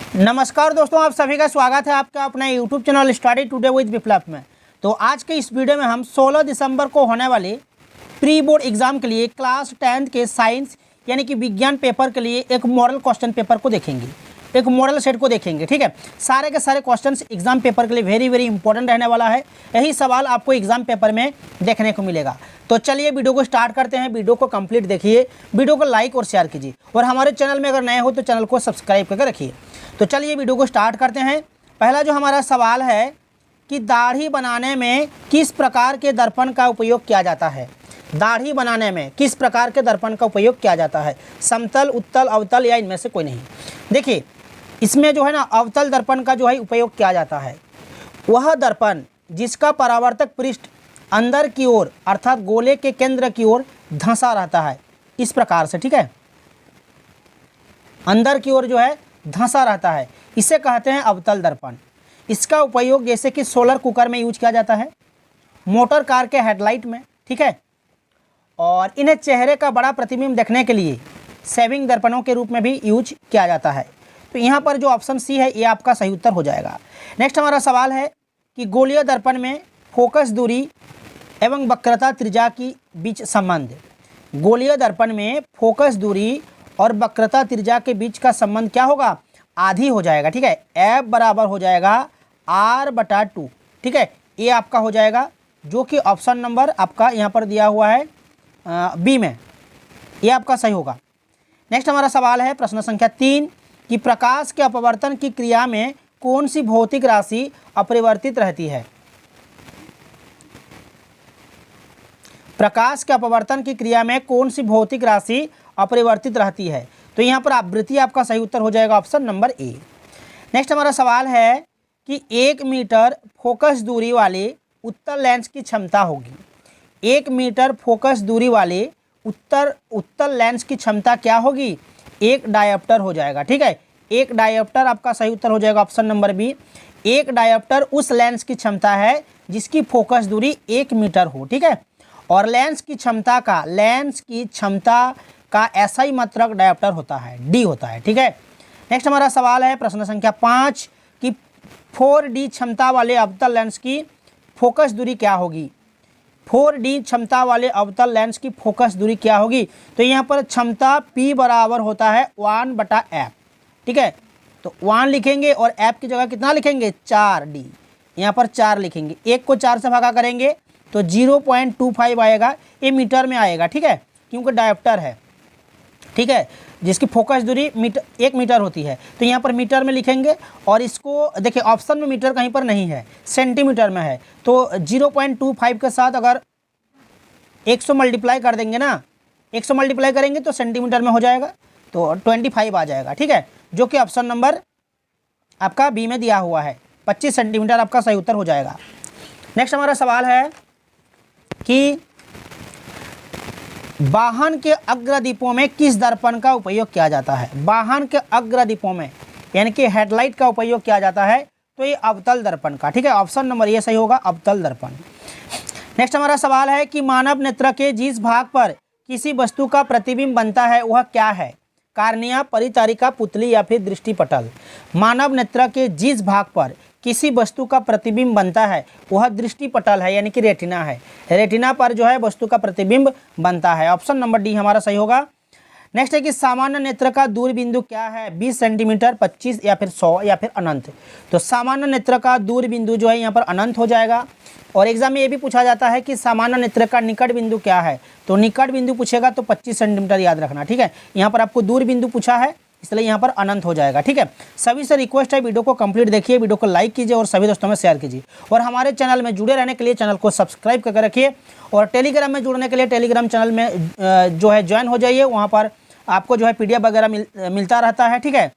नमस्कार दोस्तों, आप सभी का स्वागत है आपका अपना YouTube channel study today with Viplav में। तो आज के इस वीडियो में हम 16 दिसंबर को होने वाले प्री बोर्ड एग्जाम के लिए क्लास 10th के साइंस यानी कि विज्ञान पेपर के लिए एक मॉडल क्वेश्चन पेपर को देखेंगे, एक मॉडल सेट को देखेंगे। ठीक है, सारे के सारे क्वेश्चंस एग्जाम पेपर के लिए वेरी इंपॉर्टेंट रहने वाला है। यही सवाल आपको एग्जाम पेपर में देखने को मिलेगा। तो चलिए वीडियो को स्टार्ट करते हैं। वीडियो को कंप्लीट देखिए, वीडियो को लाइक और शेयर कीजिए और हमारे चैनल में अगर नए हो तो चैनल को सब्सक्राइब करके रखिए। तो चलिए वीडियो को स्टार्ट करते हैं। पहला जो हमारा सवाल है कि दाढ़ी बनाने में किस प्रकार के दर्पण का उपयोग किया जाता है। दाढ़ी बनाने में किस प्रकार के दर्पण का उपयोग किया जाता है, समतल, उत्तल, अवतल या इनमें से कोई नहीं। देखिए इसमें जो है ना अवतल दर्पण का जो है उपयोग किया जाता है। वह दर्पण जिसका परावर्तक पृष्ठ अंदर की ओर अर्थात गोले के केंद्र की ओर धंसा रहता है, इस प्रकार से। ठीक है, अंदर की ओर जो है धंसा रहता है, इसे कहते हैं अवतल दर्पण। इसका उपयोग जैसे कि सोलर कुकर में यूज किया जाता है, मोटर कार के हेडलाइट में। ठीक है, और इन्हें चेहरे का बड़ा प्रतिबिंब देखने के लिए सेविंग दर्पणों के रूप में भी यूज किया जाता है। तो यहाँ पर जो ऑप्शन सी है ये आपका सही उत्तर हो जाएगा। नेक्स्ट हमारा सवाल है कि गोलीय दर्पण में फोकस दूरी एवं वक्रता त्रिज्या की बीच संबंध। गोलीय दर्पण में फोकस दूरी और वक्रता त्रिज्या के बीच का संबंध क्या होगा? आधी हो जाएगा। ठीक है, F बराबर हो जाएगा R/2। ठीक है, ये आपका हो जाएगा, जो कि ऑप्शन नंबर आपका यहाँ पर दिया हुआ है बी में, ये आपका सही होगा। नेक्स्ट हमारा सवाल है प्रश्न संख्या 3 कि प्रकाश के अपवर्तन की क्रिया में कौन सी भौतिक राशि अपरिवर्तित रहती है। प्रकाश के अपवर्तन की क्रिया में कौन सी भौतिक राशि अपरिवर्तित रहती है? तो यहाँ पर आवृत्ति आपका सही उत्तर हो जाएगा, ऑप्शन नंबर ए। नेक्स्ट हमारा सवाल है कि 1 मीटर फोकस दूरी वाले उत्तल लेंस की क्षमता होगी। 1 मीटर फोकस दूरी वाले उत्तल लेंस की क्षमता क्या होगी? 1 डायोप्टर हो जाएगा। ठीक है, 1 डायोप्टर आपका सही उत्तर हो जाएगा, ऑप्शन नंबर बी। 1 डायोप्टर उस लेंस की क्षमता है जिसकी फोकस दूरी 1 मीटर हो। ठीक है, और लेंस की क्षमता का SI मात्रक डायोप्टर होता है, D होता है। ठीक है, नेक्स्ट हमारा सवाल है प्रश्न संख्या 5 कि 4D क्षमता वाले अवतल लेंस की फोकस दूरी क्या होगी। 4D क्षमता वाले अवतल लेंस की फोकस दूरी क्या होगी? तो यहाँ पर क्षमता P बराबर होता है 1/f। ठीक है, तो 1 लिखेंगे और f की जगह कितना लिखेंगे? 4D। यहाँ पर 4 लिखेंगे, 1 को 4 से भागा करेंगे तो 0.25 आएगा, ये मीटर में आएगा। ठीक है, क्योंकि डायोप्टर है। ठीक है, जिसकी फोकस दूरी 1 मीटर होती है, तो यहाँ पर मीटर में लिखेंगे। और इसको देखिए ऑप्शन में मीटर कहीं पर नहीं है, सेंटीमीटर में है। तो 0.25 के साथ अगर 100 मल्टीप्लाई कर देंगे ना, 100 मल्टीप्लाई करेंगे तो सेंटीमीटर में हो जाएगा, तो 25 आ जाएगा। ठीक है, जो कि ऑप्शन नंबर आपका बी में दिया हुआ है, 25 सेंटीमीटर आपका सही उत्तर हो जाएगा। नेक्स्ट हमारा सवाल है कि वाहन के अग्रदीपों में किस दर्पण का उपयोग किया जाता है। वाहन के अग्रदीपों में यानी कि हेडलाइट का उपयोग किया जाता है, तो ये अवतल दर्पण का। ठीक है, ऑप्शन नंबर ये सही होगा, अवतल दर्पण। नेक्स्ट हमारा सवाल है कि मानव नेत्र के जिस भाग पर किसी वस्तु का प्रतिबिंब बनता है वह क्या है? कार्निया, परितारिका, पुतली या फिर दृष्टिपटल। मानव नेत्र के जिस भाग पर किसी वस्तु का प्रतिबिंब बनता है वह दृष्टिपटल है, यानी कि रेटिना है। रेटिना पर जो है वस्तु का प्रतिबिंब बनता है, ऑप्शन नंबर डी हमारा सही होगा। नेक्स्ट है कि सामान्य नेत्र का दूर बिंदु क्या है? 20 सेंटीमीटर, 25 या फिर 100 या फिर अनंत। तो सामान्य नेत्र का दूर बिंदु जो है यहाँ पर अनंत हो जाएगा। और एग्जाम में ये भी पूछा जाता है कि सामान्य नेत्र का निकट बिंदु क्या है, तो निकट बिंदु पूछेगा तो 25 सेंटीमीटर याद रखना। ठीक है, यहाँ पर आपको दूर बिंदु पूछा है, इसलिए यहाँ पर अनंत हो जाएगा। ठीक है, सभी से रिक्वेस्ट है वीडियो को कंप्लीट देखिए, वीडियो को लाइक कीजिए और सभी दोस्तों में शेयर कीजिए। और हमारे चैनल में जुड़े रहने के लिए चैनल को सब्सक्राइब करके रखिए। और टेलीग्राम में जुड़ने के लिए टेलीग्राम चैनल में जो है ज्वाइन हो जाइए, वहाँ पर आपको जो है PDF वगैरह मिलता रहता है। ठीक है,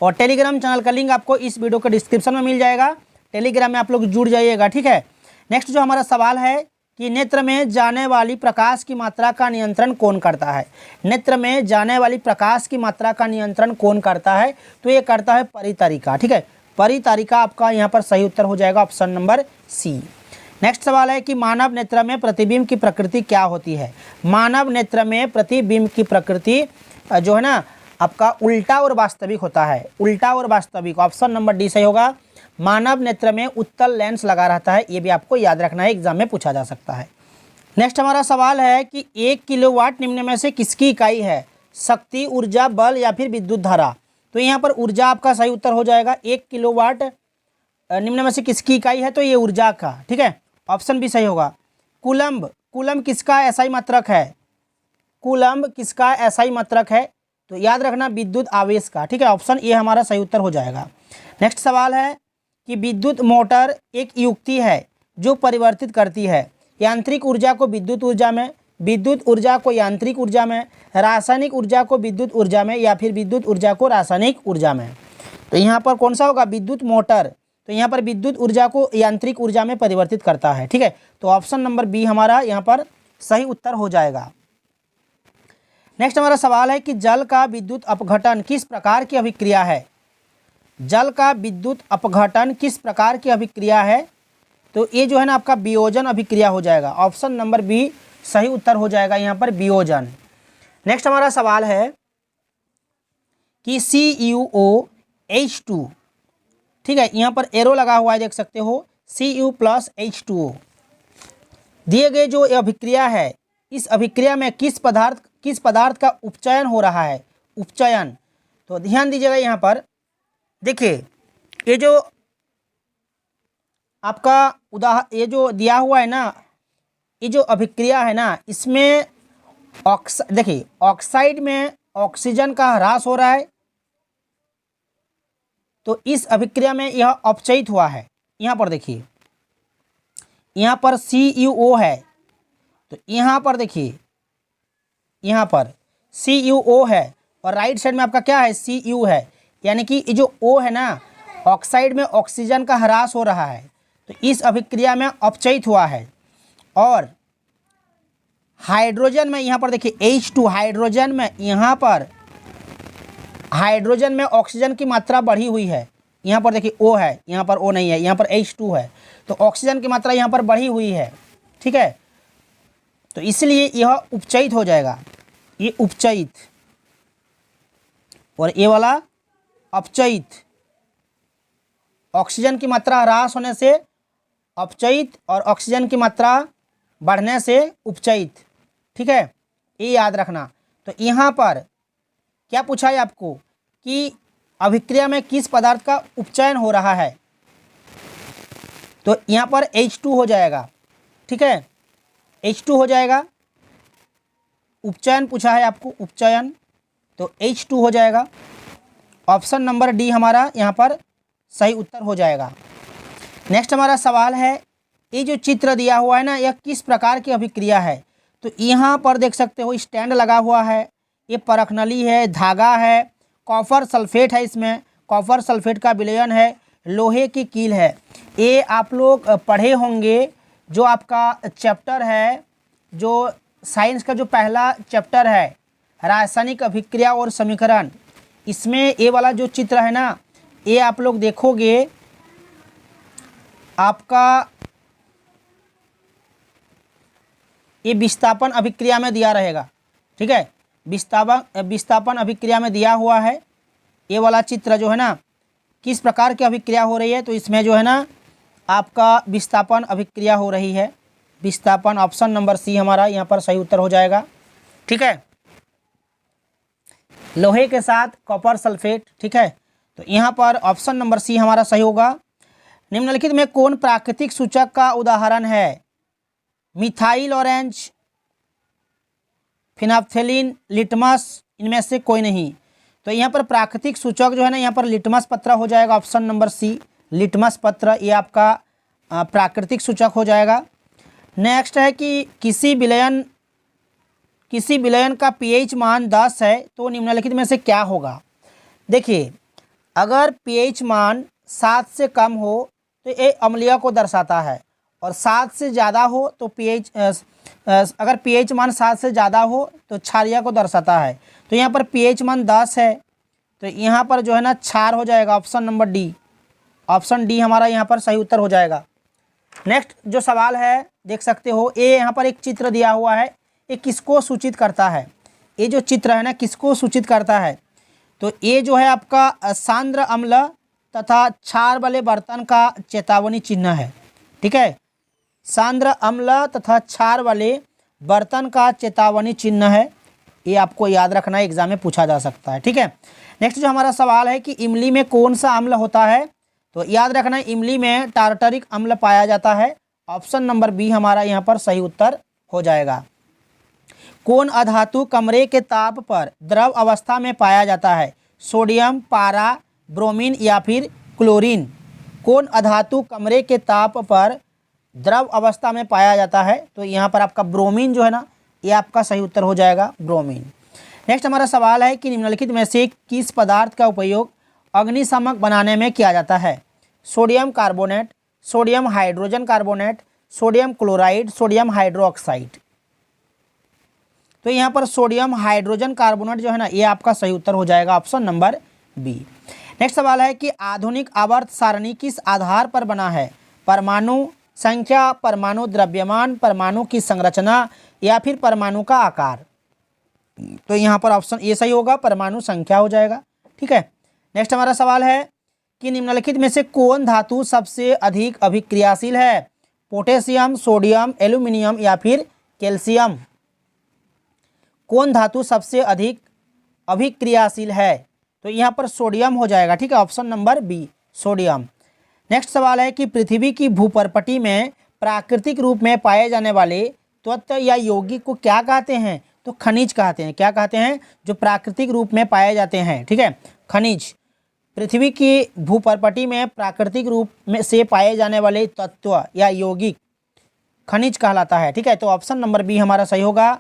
और टेलीग्राम चैनल का लिंक आपको इस वीडियो के डिस्क्रिप्शन में मिल जाएगा, टेलीग्राम में आप लोग जुड़ जाइएगा। ठीक है, नेक्स्ट जो हमारा सवाल है कि नेत्र में जाने वाली प्रकाश की मात्रा का नियंत्रण कौन करता है। नेत्र में जाने वाली प्रकाश की मात्रा का नियंत्रण कौन करता है? तो ये करता है परितारिका। ठीक है, परितारिका आपका यहाँ पर सही उत्तर हो जाएगा, ऑप्शन नंबर सी। नेक्स्ट सवाल है कि मानव नेत्र में प्रतिबिंब की प्रकृति क्या होती है। मानव नेत्र में प्रतिबिंब की प्रकृति जो है ना आपका उल्टा और वास्तविक होता है, उल्टा और वास्तविक। ऑप्शन नंबर डी सही होगा। मानव नेत्र में उत्तल लेंस लगा रहता है, ये भी आपको याद रखना है, एग्जाम में पूछा जा सकता है। नेक्स्ट हमारा सवाल है कि 1 किलोवाट निम्न में से किसकी इकाई है? शक्ति, ऊर्जा, बल या फिर विद्युत धारा। तो यहाँ पर ऊर्जा आपका सही उत्तर हो जाएगा। 1 किलोवाट निम्न में से किसकी इकाई है? तो ये ऊर्जा का, ठीक है, ऑप्शन भी सही होगा। कूलम्ब, कूलम्ब किसका एसआई मात्रक है? कूलम्ब किसका एसआई मात्रक है? तो याद रखना विद्युत आवेश का, ठीक है, ऑप्शन ए हमारा सही उत्तर हो जाएगा। नेक्स्ट सवाल है कि विद्युत मोटर एक युक्ति है जो परिवर्तित करती है यांत्रिक ऊर्जा को विद्युत ऊर्जा में, विद्युत ऊर्जा को यांत्रिक ऊर्जा में, रासायनिक ऊर्जा को विद्युत ऊर्जा में या फिर विद्युत ऊर्जा को रासायनिक ऊर्जा में। तो यहाँ पर कौन सा होगा? विद्युत मोटर। तो यहाँ पर विद्युत ऊर्जा को यांत्रिक ऊर्जा में परिवर्तित करता है, ठीक है, तो ऑप्शन नंबर बी हमारा यहाँ पर सही उत्तर हो जाएगा। नेक्स्ट हमारा सवाल है कि जल का विद्युत अपघटन किस प्रकार की अभिक्रिया है? जल का विद्युत अपघटन किस प्रकार की अभिक्रिया है? तो ये जो है ना आपका वियोजन अभिक्रिया हो जाएगा। ऑप्शन नंबर बी सही उत्तर हो जाएगा यहाँ पर, वियोजन। नेक्स्ट हमारा सवाल है कि CuOH2, ठीक है, यहाँ पर एरो लगा हुआ है, देख सकते हो, Cu+H2O। दिए गए जो अभिक्रिया है, इस अभिक्रिया में किस पदार्थ का उपचयन हो रहा है? उपचयन, तो ध्यान दीजिएगा यहाँ पर, देखिए ये जो आपका ये जो दिया हुआ है ना, ये जो अभिक्रिया है ना, इसमें देखिए ऑक्साइड में ऑक्सीजन का ह्रास हो रहा है, तो इस अभिक्रिया में यह अपचयित हुआ है। यहाँ पर देखिए, यहाँ पर CuO है, तो यहाँ पर देखिए, यहाँ पर CuO है और राइट साइड में आपका क्या है? Cu है, यानी कि ये जो O है ना, ऑक्साइड में ऑक्सीजन का ह्रास हो रहा है, तो इस अभिक्रिया में अपचयित हुआ है। और हाइड्रोजन में यहाँ पर देखिए H2, हाइड्रोजन में यहाँ पर हाइड्रोजन में ऑक्सीजन की मात्रा बढ़ी हुई है। यहाँ पर देखिए O है, यहाँ पर O नहीं है, यहाँ पर H2 है, तो ऑक्सीजन की मात्रा यहाँ पर बढ़ी हुई है, ठीक है, तो इसलिए यह उपचयित हो जाएगा, ये उपचयित, और ये वाला अपचयित। ऑक्सीजन की मात्रा ह्रास होने से अपचयित और ऑक्सीजन की मात्रा बढ़ने से उपचयित, ठीक है, ये याद रखना। तो यहाँ पर क्या पूछा है आपको कि अभिक्रिया में किस पदार्थ का उपचयन हो रहा है? तो यहाँ पर H2 हो जाएगा, ठीक है, H2 हो जाएगा। उपचयन पूछा है आपको, उपचयन, तो H2 हो जाएगा। ऑप्शन नंबर डी हमारा यहाँ पर सही उत्तर हो जाएगा। नेक्स्ट हमारा सवाल है, ये जो चित्र दिया हुआ है ना, यह किस प्रकार की अभिक्रिया है? तो यहाँ पर देख सकते हो स्टैंड लगा हुआ है, ये परखनली है, धागा है, कॉपर सल्फेट है, इसमें कॉपर सल्फेट का विलयन है, लोहे की कील है। ये आप लोग पढ़े होंगे, जो आपका चैप्टर है, जो साइंस का जो पहला चैप्टर है रासायनिक अभिक्रिया और समीकरण, इसमें ये वाला जो चित्र है ना, ये आप लोग देखोगे आपका ये विस्थापन अभिक्रिया में दिया रहेगा, ठीक है, विस्थापन अभिक्रिया में दिया हुआ है। ये वाला चित्र जो है ना, किस प्रकार की अभिक्रिया हो रही है? तो इसमें जो है ना आपका विस्थापन अभिक्रिया हो रही है, विस्थापन, ऑप्शन नंबर सी हमारा यहाँ पर सही उत्तर हो जाएगा, ठीक है, लोहे के साथ कॉपर सल्फेट, ठीक है, तो यहाँ पर ऑप्शन नंबर सी हमारा सही होगा। निम्नलिखित में कौन प्राकृतिक सूचक का उदाहरण है? मिथाइल ऑरेंज, फिनाप्थेलिन, लिटमस, इनमें से कोई नहीं। तो यहाँ पर प्राकृतिक सूचक जो है ना, यहाँ पर लिटमस पत्र हो जाएगा, ऑप्शन नंबर सी, लिटमस पत्र, ये आपका प्राकृतिक सूचक हो जाएगा। नेक्स्ट है कि किसी विलयन का pH मान 10 है तो निम्नलिखित में से क्या होगा? देखिए, अगर pH मान 7 से कम हो तो ये अम्लीय को दर्शाता है, और 7 से ज़्यादा हो तो अगर pH मान 7 से ज़्यादा हो तो क्षारीय को दर्शाता है। तो यहाँ पर pH मान 10 है, तो यहाँ पर जो है ना क्षार हो जाएगा, option number D, option D हमारा यहाँ पर सही उत्तर हो जाएगा। नेक्स्ट जो सवाल है देख सकते हो, ये यहाँ पर एक चित्र दिया हुआ है, ये किसको सूचित करता है? ये जो चित्र है ना किसको सूचित करता है? तो ये जो है आपका सांद्र अम्ल तथा क्षार वाले बर्तन का चेतावनी चिन्ह है। ठीक है, सांद्र अम्ल तथा क्षार वाले बर्तन का चेतावनी चिन्ह है, ये आपको याद रखना है, एग्जाम में पूछा जा सकता है। ठीक है, नेक्स्ट जो हमारा सवाल है कि इमली में कौन सा अम्ल होता है, तो याद रखना है इमली में टार्टरिक अम्ल पाया जाता है। ऑप्शन नंबर बी हमारा यहाँ पर सही उत्तर हो जाएगा। कौन अधातु कमरे के ताप पर द्रव अवस्था में पाया जाता है, सोडियम, पारा, ब्रोमीन या फिर क्लोरीन। कौन अधातु कमरे के ताप पर द्रव अवस्था में पाया जाता है, तो यहाँ पर आपका ब्रोमीन जो है ना, ये आपका सही उत्तर हो जाएगा, ब्रोमीन। नेक्स्ट हमारा सवाल है कि निम्नलिखित में से किस पदार्थ का उपयोग अग्निशामक बनाने में किया जाता है, sodium carbonate, sodium hydrogen carbonate, sodium chloride, sodium hydroxide. तो यहाँ पर सोडियम हाइड्रोजन कार्बोनेट जो है ना, ये आपका सही उत्तर हो जाएगा, ऑप्शन नंबर बी। नेक्स्ट सवाल है कि आधुनिक आवर्त सारणी किस आधार पर बना है, परमाणु संख्या, परमाणु द्रव्यमान, परमाणु की संरचना या फिर परमाणु का आकार। तो यहाँ पर ऑप्शन ए सही होगा, परमाणु संख्या हो जाएगा। ठीक है, नेक्स्ट हमारा सवाल है कि निम्नलिखित में से कौन धातु सबसे अधिक अभिक्रियाशील है, पोटेशियम, सोडियम, एल्यूमिनियम या फिर कैल्शियम। कौन धातु सबसे अधिक अभिक्रियाशील है, तो यहाँ पर सोडियम हो जाएगा। ठीक है, option number B, sodium. Next सवाल है कि पृथ्वी की भूपर्पटी में प्राकृतिक रूप में पाए जाने वाले तत्व या यौगिक को क्या कहते हैं, तो खनिज कहते हैं। क्या कहते हैं, जो प्राकृतिक रूप में पाए जाते हैं। ठीक है, खनिज। पृथ्वी की भूपर्पटी में प्राकृतिक रूप में से पाए जाने वाले तत्व या यौगिक खनिज कहलाता है। ठीक है, तो ऑप्शन नंबर बी हमारा सही होगा।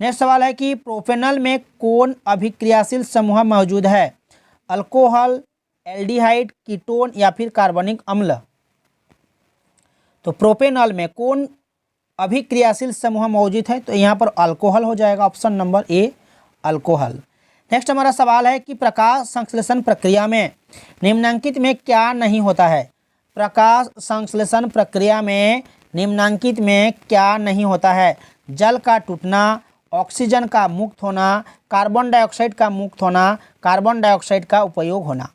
नेक्स्ट सवाल है कि प्रोपेनॉल में कौन अभिक्रियाशील समूह मौजूद है, अल्कोहल, एल्डिहाइड, कीटोन या फिर कार्बनिक अम्ल। तो प्रोपेनॉल में कौन अभिक्रियाशील समूह मौजूद है, तो यहाँ पर अल्कोहल हो जाएगा, option number A, alcohol. Next हमारा सवाल है कि प्रकाश संश्लेषण प्रक्रिया में निम्नलिखित में क्या नहीं होता है, प्रकाश संश्लेषण प्रक्रिया में निम्नलिखित में क्या नहीं होता है, जल का टूटना, ऑक्सीजन का मुक्त होना, कार्बन डाइऑक्साइड का मुक्त होना, कार्बन डाइऑक्साइड का उपयोग होना।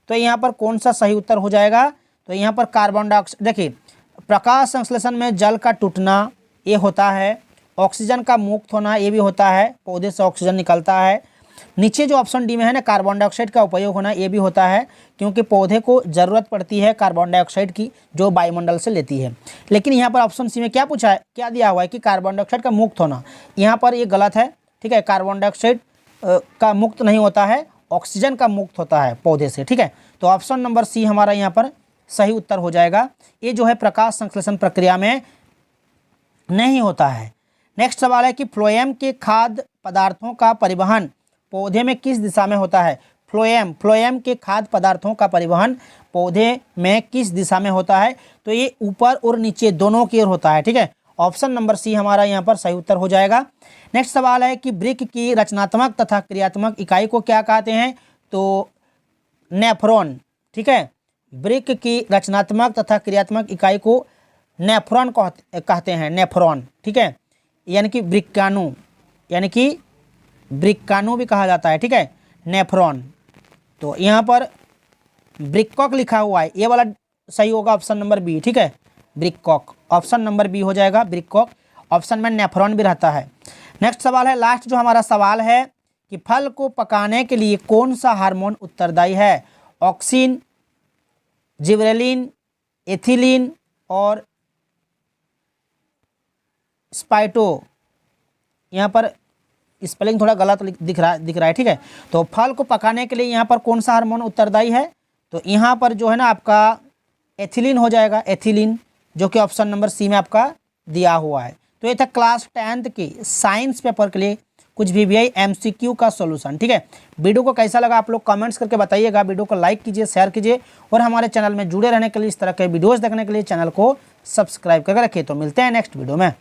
तो यहाँ पर कौन सा सही उत्तर हो जाएगा, तो यहाँ पर कार्बन डाइऑक्साइड। देखिए, प्रकाश संश्लेषण में जल का टूटना ये होता है, ऑक्सीजन का मुक्त होना ये भी होता है, पौधे से ऑक्सीजन निकलता है। नीचे जो ऑप्शन डी में है ना, कार्बन डाइऑक्साइड का उपयोग होना ये भी होता है, क्योंकि पौधे को ज़रूरत पड़ती है कार्बन डाइऑक्साइड की, जो वायुमंडल से लेती है। लेकिन यहाँ पर ऑप्शन सी में क्या पूछा है, क्या दिया हुआ है कि कार्बन डाइऑक्साइड का मुक्त होना, यहाँ पर ये गलत है। ठीक है, कार्बन डाइऑक्साइड का मुक्त नहीं होता है, ऑक्सीजन का मुक्त होता है पौधे से। ठीक है, तो ऑप्शन नंबर सी हमारा यहाँ पर सही उत्तर हो जाएगा। ये जो है प्रकाश संश्लेषण प्रक्रिया में नहीं होता है। नेक्स्ट सवाल है कि फ्लोएम के खाद्य पदार्थों का परिवहन पौधे में किस दिशा में होता है, फ्लोएम के खाद्य पदार्थों का परिवहन पौधे में किस दिशा में होता है, तो ये ऊपर और नीचे दोनों की ओर होता है। ठीक है, ऑप्शन नंबर सी हमारा यहाँ पर सही उत्तर हो जाएगा। नेक्स्ट सवाल है कि वृक्क की रचनात्मक तथा क्रियात्मक इकाई को क्या कहते हैं, तो नेफ्रॉन। ठीक है, वृक्क की रचनात्मक तथा क्रियात्मक इकाई को नेफ्रॉन कहते हैं, नेफ्रॉन। ठीक है, यानी कि वृक्काणु, यानी कि वृक्काणु भी कहा जाता है। ठीक है, नेफ्रॉन। तो यहाँ पर वृक्कक लिखा हुआ है, ये वाला सही होगा, ऑप्शन नंबर बी। ठीक है, वृक्कक, ऑप्शन नंबर बी हो जाएगा, वृक्कक। ऑप्शन में नेफ्रॉन भी रहता है। नेक्स्ट सवाल है, लास्ट जो हमारा सवाल है कि फल को पकाने के लिए कौन सा हार्मोन उत्तरदायी है, ऑक्सिन, जिबरेलिन, एथिलीन और स्पाइटो। यहाँ पर स्पेलिंग थोड़ा गलत दिख रहा है। ठीक है, तो फल को पकाने के लिए यहाँ पर कौन सा हार्मोन उत्तरदायी है, तो यहाँ पर जो है ना आपका एथिलीन हो जाएगा, एथिलीन, जो कि ऑप्शन नंबर सी में आपका दिया हुआ है। तो ये था क्लास 10th के साइंस पेपर के लिए कुछ VVI MCQ का सॉल्यूशन। ठीक है, वीडियो को कैसा लगा आप लोग कमेंट्स करके बताइएगा। वीडियो को लाइक कीजिए, शेयर कीजिए और हमारे चैनल में जुड़े रहने के लिए, इस तरह के वीडियोस देखने के लिए चैनल को सब्सक्राइब करके रखिए। तो मिलते हैं नेक्स्ट वीडियो में।